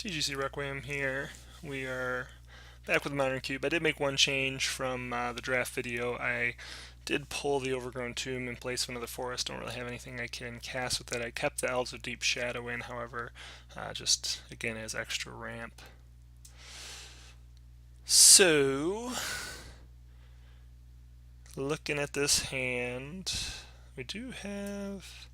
TGC Requiem here. We are back with Modern Cube. I did make one change from the draft video. I did pull the Overgrown Tomb in place of another forest. Don't really have anything I can cast with it. I kept the Elves of Deep Shadow in, however, just again as extra ramp. So, looking at this hand, we do have.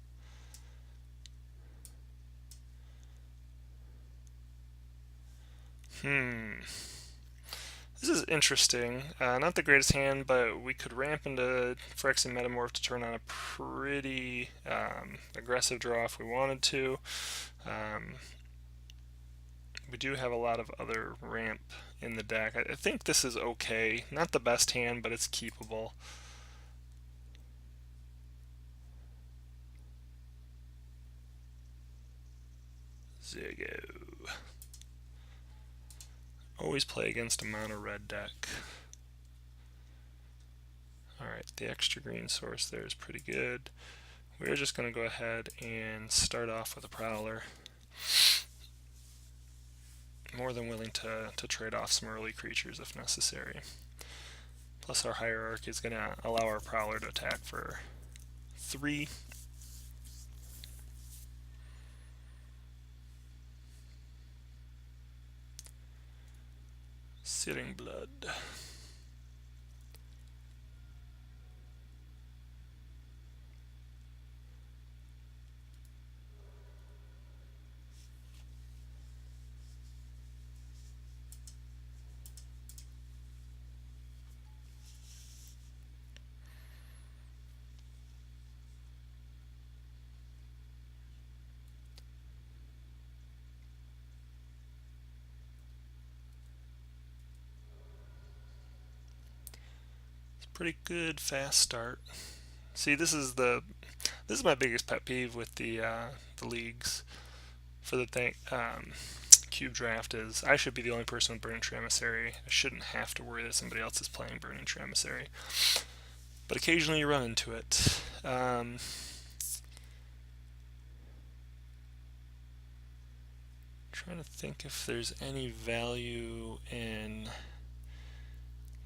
This is interesting. Not the greatest hand, but we could ramp into Phyrexian Metamorph to turn on a pretty aggressive draw if we wanted to. We do have a lot of other ramp in the deck. I think this is okay. Not the best hand, but it's keepable. Ziggo. Always play against a mono red deck. Alright, the extra green source there is pretty good. We're just going to go ahead and start off with a Prowler. More than willing to trade off some early creatures if necessary. Plus our Hierarch is going to allow our Prowler to attack for 3. Searing Blood. Pretty good fast start. See, this is my biggest pet peeve with the leagues for the cube draft is I should be the only person with Burning Tree Emissary. I shouldn't have to worry that somebody else is playing Burning Tree Emissary. But occasionally you run into it. Trying to think if there's any value in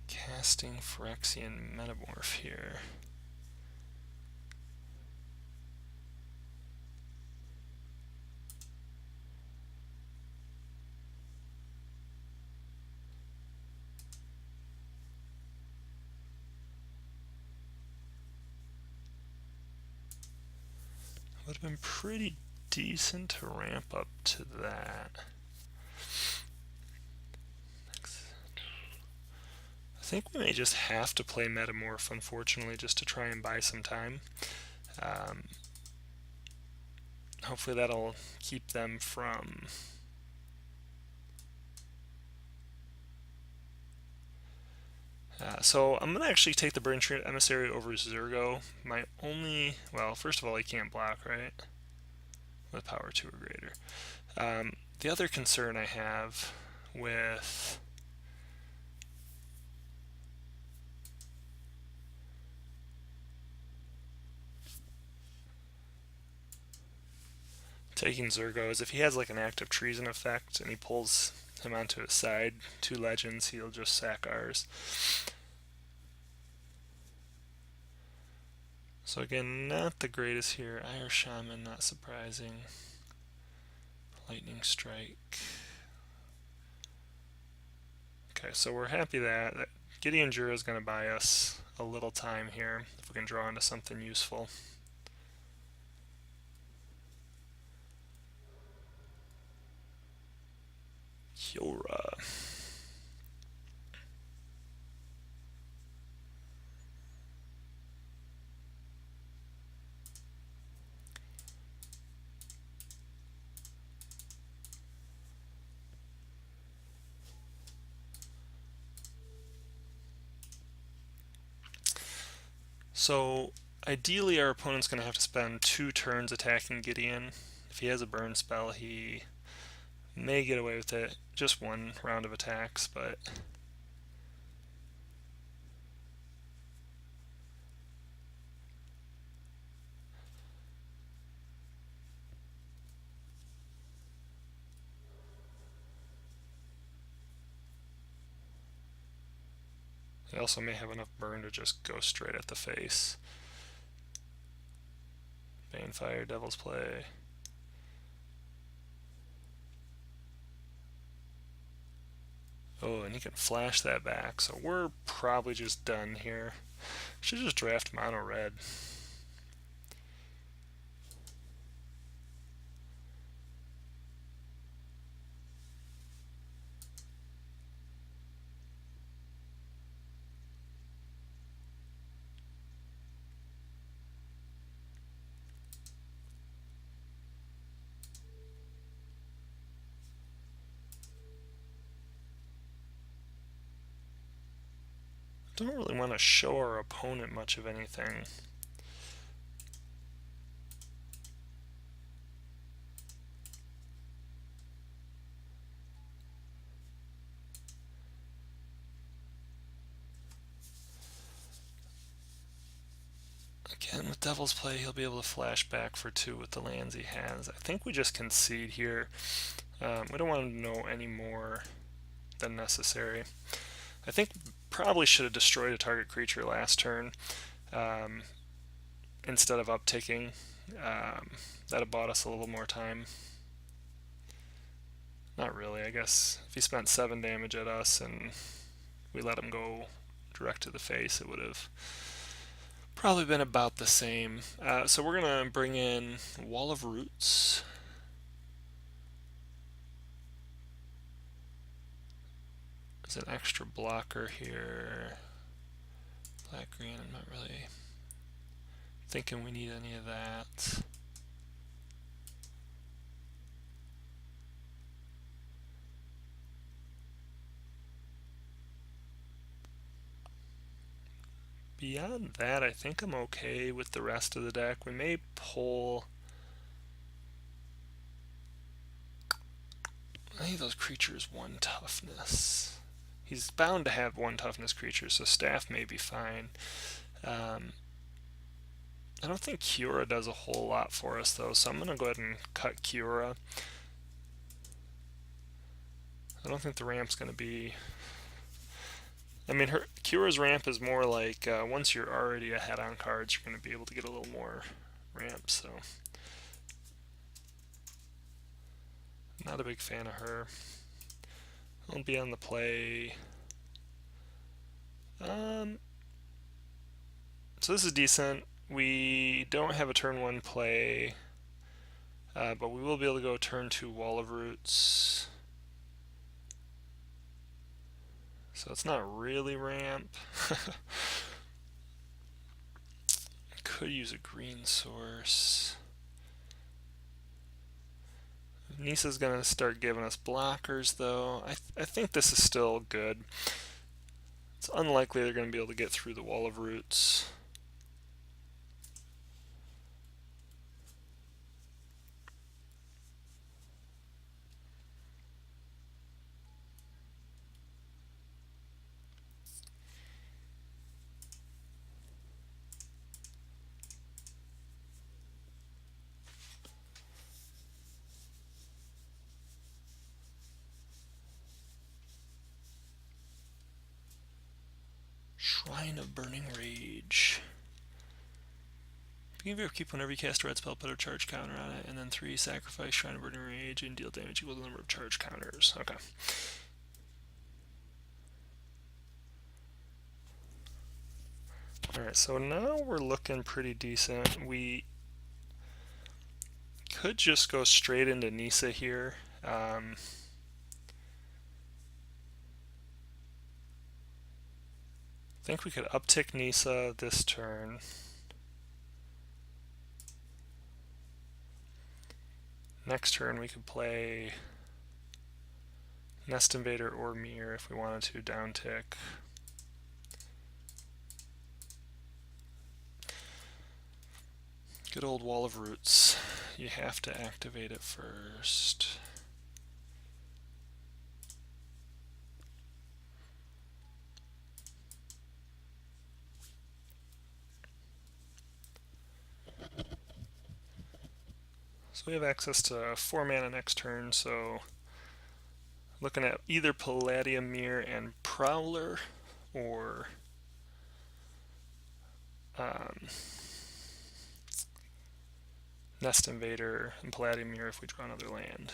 casting Phyrexian Metamorph here. Would have been pretty decent to ramp up to that. I think we may just have to play Metamorph, unfortunately, just to try and buy some time. Hopefully that'll keep them from so I'm going to actually take the Burning Tree Emissary over Zurgo. My only, well, first of all, he can't block, right? With power 2 or greater. The other concern I have with taking Zurgo is if he has like an active treason effect and he pulls him onto his side, 2 legends, he'll just sack ours. So again, not the greatest here. Ire Shaman, not surprising. Lightning Strike. Okay, so we're happy that Gideon Jura is going to buy us a little time here if we can draw into something useful. Kiora. So ideally our opponent's going to have to spend 2 turns attacking Gideon. If he has a burn spell, he may get away with it. Just 1 round of attacks, but They also may have enough burn to just go straight at the face. Banefire, Devil's Play. Oh, and he can flash that back, so we're probably just done here. Should just draft mono red. Don't really want to show our opponent much of anything. Again, with Devil's Play, he'll be able to flash back for 2 with the lands he has. I think we just concede here. We don't want him to know any more than necessary. I think probably should have destroyed a target creature last turn instead of upticking. That have bought us a little more time. Not really, I guess. If he spent 7 damage at us and we let him go direct to the face, it would have probably been about the same. So we're going to bring in Wall of Roots. There's an extra blocker here. Black, green, I'm not really thinking we need any of that. Beyond that, I think I'm okay with the rest of the deck. We may pull any of those creatures 1 toughness. He's bound to have 1 toughness creature, so staff may be fine. I don't think Kiora does a whole lot for us though, so I'm going to go ahead and cut Kiora. I don't think the ramp's going to be... I mean, Kiora's ramp is more like once you're already ahead on cards, you're going to be able to get a little more ramp, so... Not a big fan of her. I'll be on the play. So this is decent. We don't have a turn 1 play, but we will be able to go turn 2 Wall of Roots. So it's not really ramp. Could use a green source. Nisa's going to start giving us blockers, though. I think this is still good. It's unlikely they're going to be able to get through the Wall of Roots. Shrine of Burning Rage. Beginning of your keep whenever you cast a red spell, put a charge counter on it, and then 3 sacrifice Shrine of Burning Rage and deal damage equal to the number of charge counters. Okay. Alright, so now we're looking pretty decent. We could just go straight into Nisa here. I think we could uptick Nisa this turn. Next turn we could play Nest Invader or Mirror if we wanted to downtick. Good old Wall of Roots. You have to activate it first. So we have access to 4 mana next turn, so looking at either Palladium Mirror and Prowler, or um, Nest Invader and Palladium Mirror if we draw another land.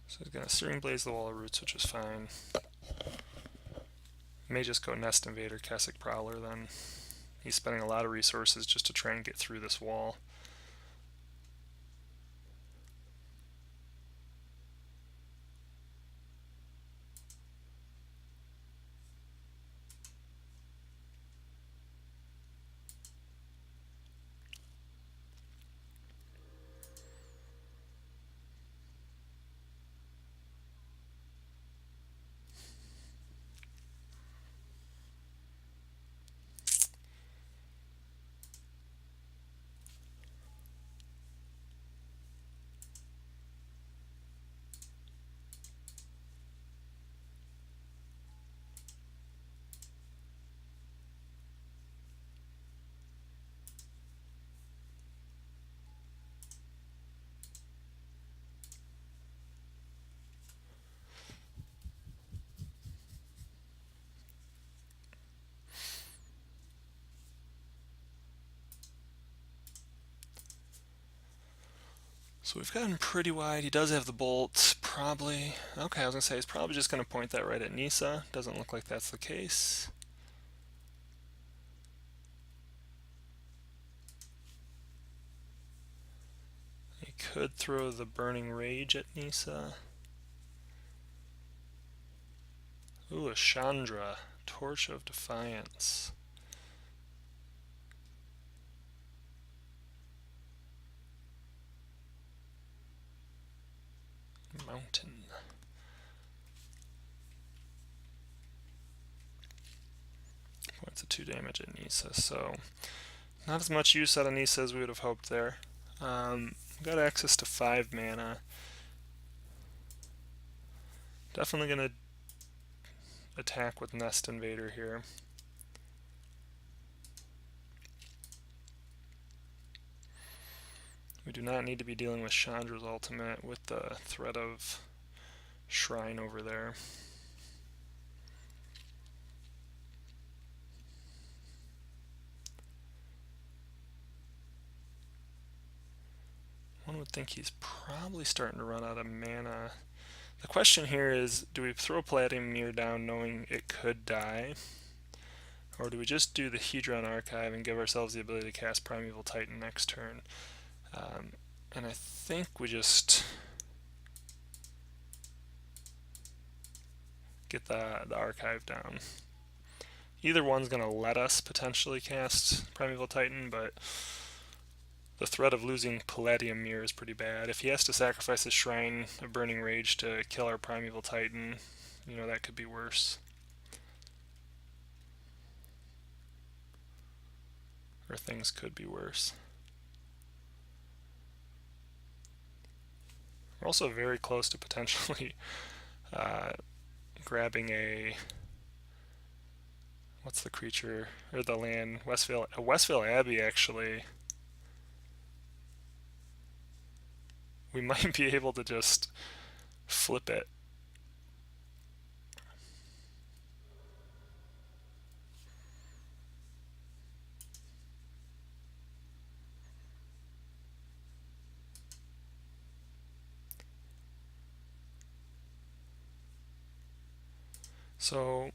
So he's going to Searing Blaze the Wall of Roots, which is fine. May just go Nest Invader, Kessig Prowler then. He's spending a lot of resources just to try and get through this wall. So we've gotten pretty wide. He does have the bolts, probably. Okay, I was going to say he's probably just going to point that right at Nissa. Doesn't look like that's the case. He could throw the Burning Rage at Nissa. Ooh, a Chandra. Torch of Defiance. Mountain. Points of 2 damage at Nissa, so not as much use out of Nissa as we would have hoped there. Got access to 5 mana. Definitely going to attack with Nest Invader here. We do not need to be dealing with Chandra's ultimate with the threat of Shrine over there. One would think he's probably starting to run out of mana. The question here is, do we throw Palladium Mirror down knowing it could die? Or do we just do the Hedron Archive and give ourselves the ability to cast Primeval Titan next turn? And I think we just get the Archive down. Either one's going to let us potentially cast Primeval Titan, but the threat of losing Palladium Mirror is pretty bad. If he has to sacrifice his Shrine of Burning Rage to kill our Primeval Titan, you know, that could be worse. Or things could be worse. We're also very close to potentially grabbing a... What's the creature? Or the land? Westvale Abbey, actually. We might be able to just flip it. So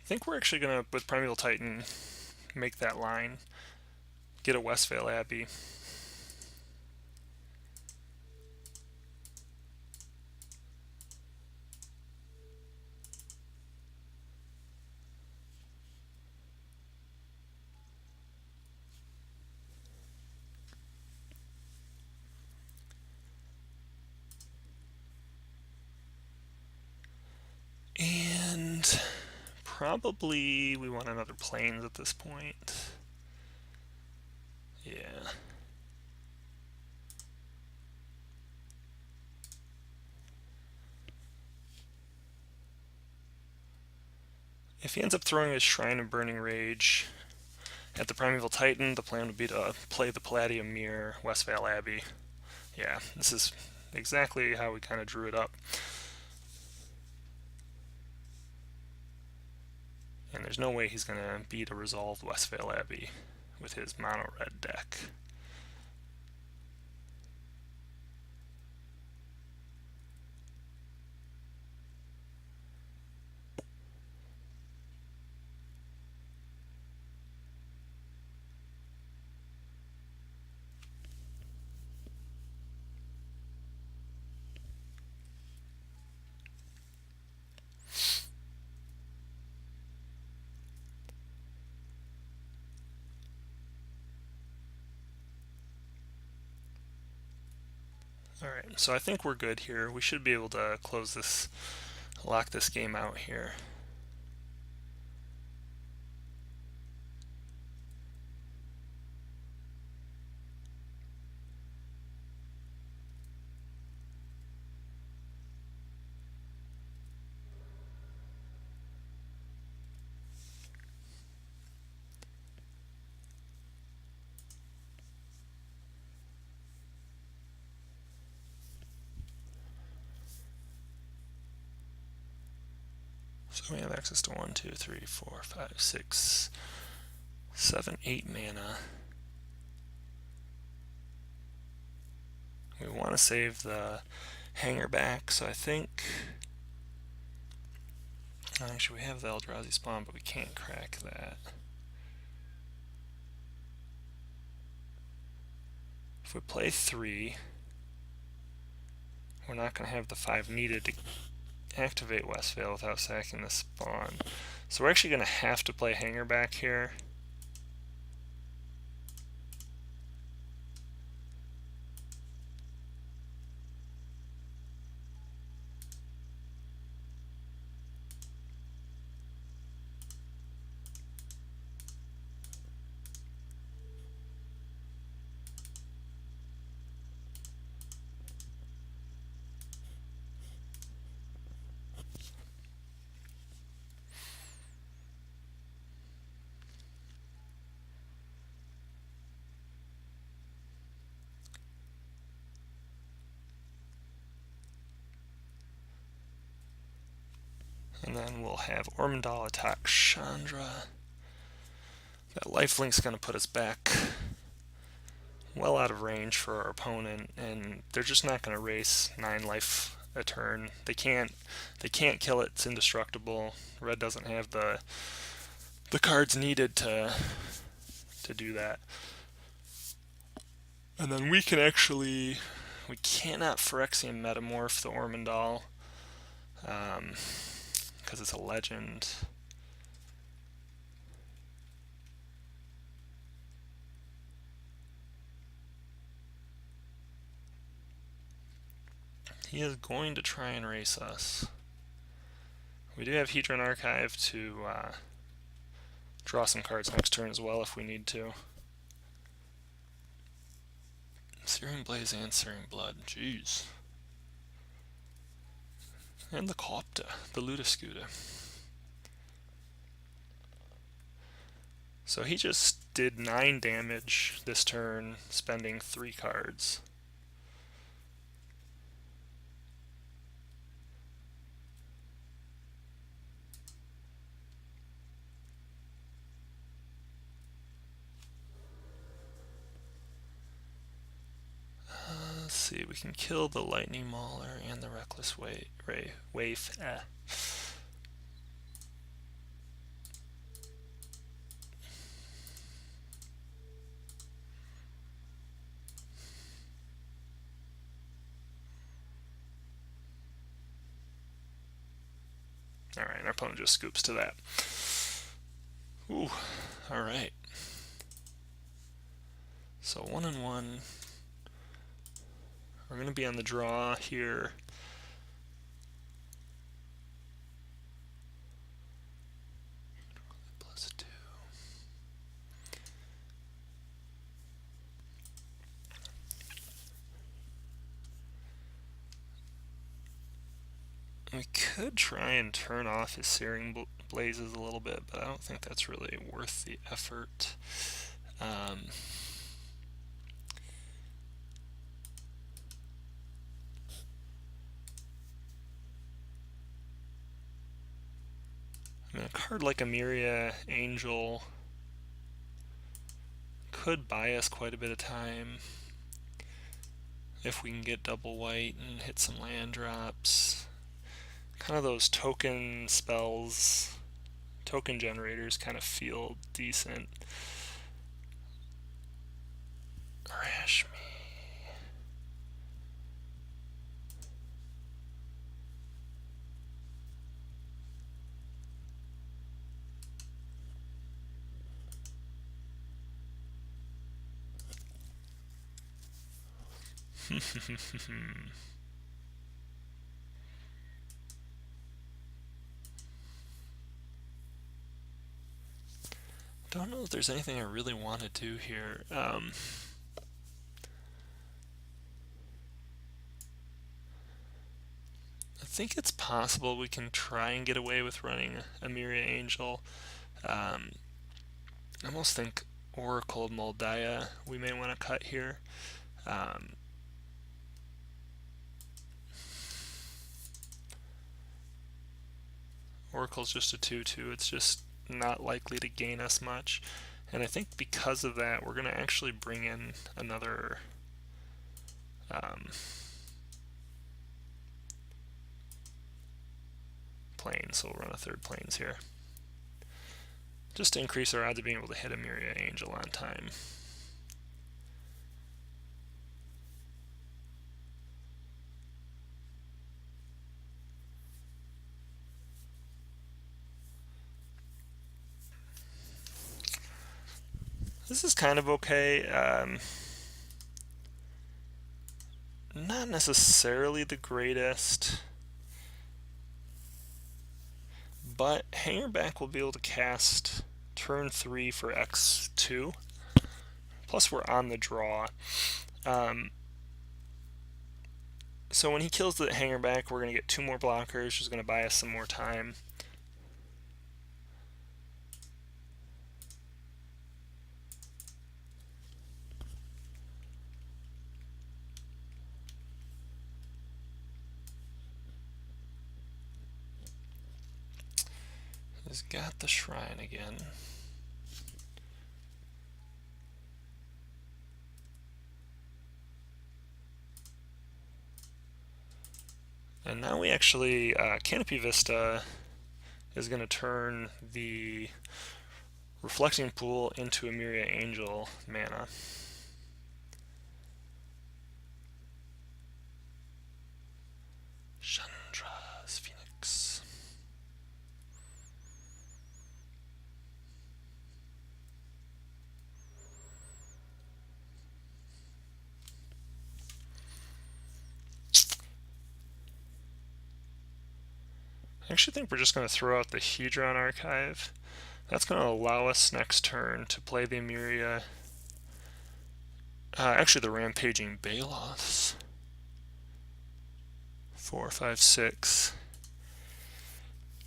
I think we're actually going to, with Primeval Titan, make that line. get a Westvale Abbey. And probably we want another Plains at this point. Yeah. If he ends up throwing his Shrine of Burning Rage at the Primeval Titan, the plan would be to play the Palladium Mirror, Westvale Abbey. Yeah, this is exactly how we kind of drew it up. And there's no way he's going to beat a resolved Westvale Abbey with his mono-red deck. Alright, so I think we're good here. We should be able to close this, lock this game out here. So we have access to 1, 2, 3, 4, 5, 6, 7, 8 mana. We want to save the hanger back, so I think... Actually, we have the Eldrazi spawn, but we can't crack that. If we play 3, we're not going to have the 5 needed to activate Westvale without sacking the spawn. So we're actually going to have to play hanger back here. And then we'll have Ormondal attack Chandra. That lifelink's going to put us back well out of range for our opponent, and they're just not going to race 9 life a turn. They can't kill it. It's indestructible. Red doesn't have the cards needed to do that. And then we cannot Phyrexian Metamorph the Ormondal because it's a legend. He is going to try and race us. We do have Hedron Archive to draw some cards next turn as well if we need to. Searing Blaze and Searing Blood, jeez. And the Copta, the Ludiscuda. So he just did 9 damage this turn, spending 3 cards. Let's see, we can kill the Lightning Mauler and the Reckless Waif. Alright, our opponent just scoops to that. Ooh, alright. So 1 and 1. We're going to be on the draw here. +2. We could try and turn off his Searing Blazes a little bit, but I don't think that's really worth the effort. I mean, a card like Emeria Angel could buy us quite a bit of time if we can get double white and hit some land drops. Kind of those token spells, token generators kind of feel decent. Rashmi. Don't know if there's anything I really want to do here. I think it's possible we can try and get away with running Emeria Angel. I almost think Oracle Moldiah we may want to cut here. Oracle's just a 2/2. It's just not likely to gain us much. And I think because of that, we're going to actually bring in another plane. So we'll run a third planes here, just to increase our odds of being able to hit Emeria Angel on time. This is kind of okay. Not necessarily the greatest, but Hangerback will be able to cast turn 3 for X2. Plus we're on the draw. So when he kills the Hangerback, we're going to get 2 more blockers, which is going to buy us some more time. He's got the Shrine again. And now we actually, Canopy Vista is going to turn the Reflecting Pool into Emeria Angel mana. Chandra's Phoenix. I actually think we're just going to throw out the Hedron Archive. That's going to allow us next turn to play the Emeria. Actually, the Rampaging Baloths. 4, 5, 6.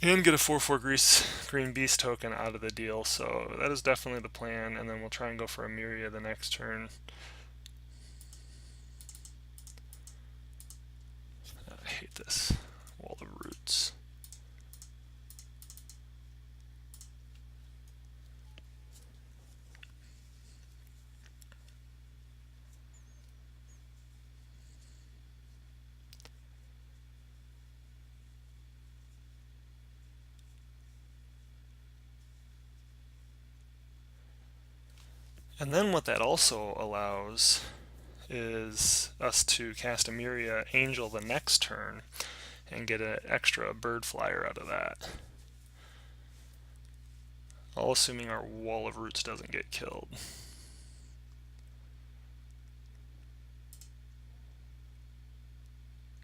And get a 4/4 Green Beast token out of the deal. So that is definitely the plan. And then we'll try and go for Emeria the next turn. I hate this. Wall of Roots. And then what that also allows is us to cast Emeria Angel the next turn, and get an extra bird flyer out of that. All assuming our Wall of Roots doesn't get killed.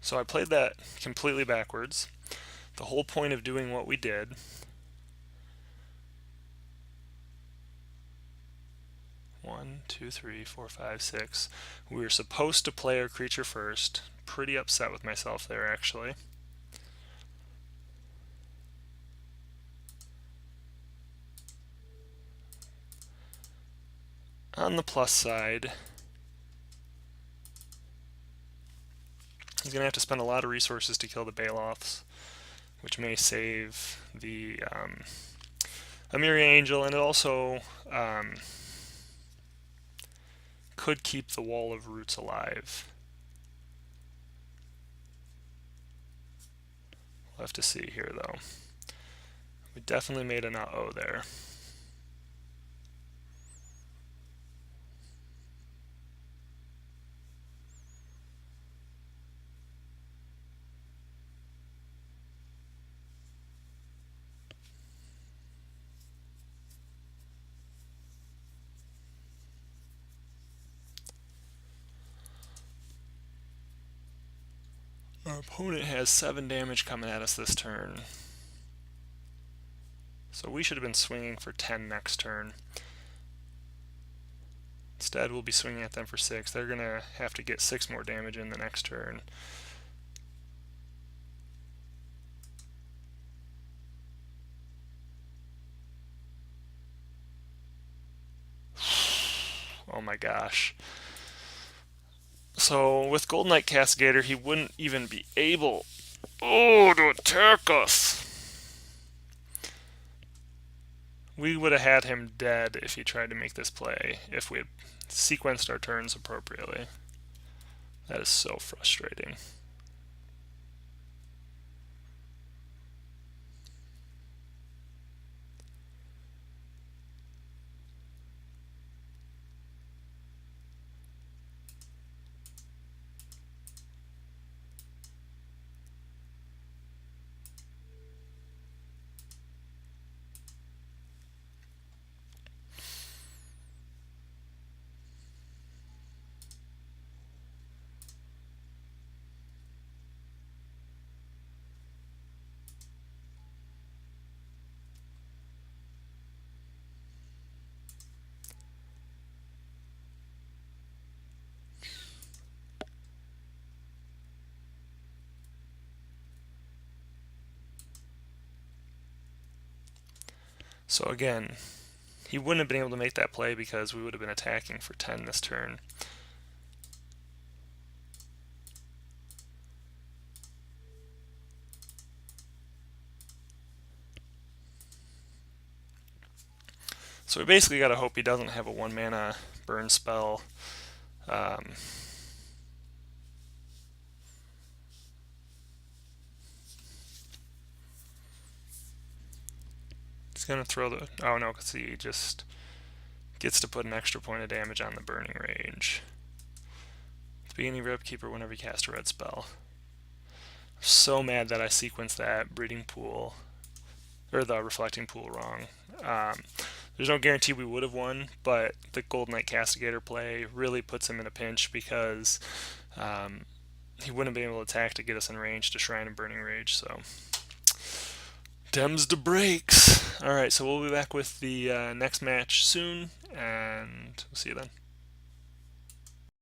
So I played that completely backwards. The whole point of doing what we did one, two, three, four, five, six. We were supposed to play our creature first. Pretty upset with myself there, actually. On the plus side, he's going to have to spend a lot of resources to kill the Baloths, which may save the Emiria Angel, and it also could keep the Wall of Roots alive. We'll have to see here, though. We definitely made an uh-oh there. Our opponent has 7 damage coming at us this turn. So we should have been swinging for 10 next turn. Instead, we'll be swinging at them for 6. They're going to have to get 6 more damage in the next turn. Oh my gosh. So with Golden Knight Castigator, he wouldn't even be able to attack us. We would have had him dead if he tried to make this play, if we had sequenced our turns appropriately. That is so frustrating. So again, he wouldn't have been able to make that play because we would have been attacking for 10 this turn. So we basically got to hope he doesn't have a 1 mana burn spell. He's going to throw the... Oh no, because he just gets to put an extra point of damage on the burning range. At the beginning of your upkeep or whenever you cast a red spell. I'm so mad that I sequenced that breeding pool, or the reflecting pool, wrong. There's no guarantee we would have won, but the Golden Knight Castigator play really puts him in a pinch because he wouldn't have been able to attack to get us in range to Shrine and Burning Rage, so... Dems to breaks. Alright, so we'll be back with the next match soon, and we'll see you then.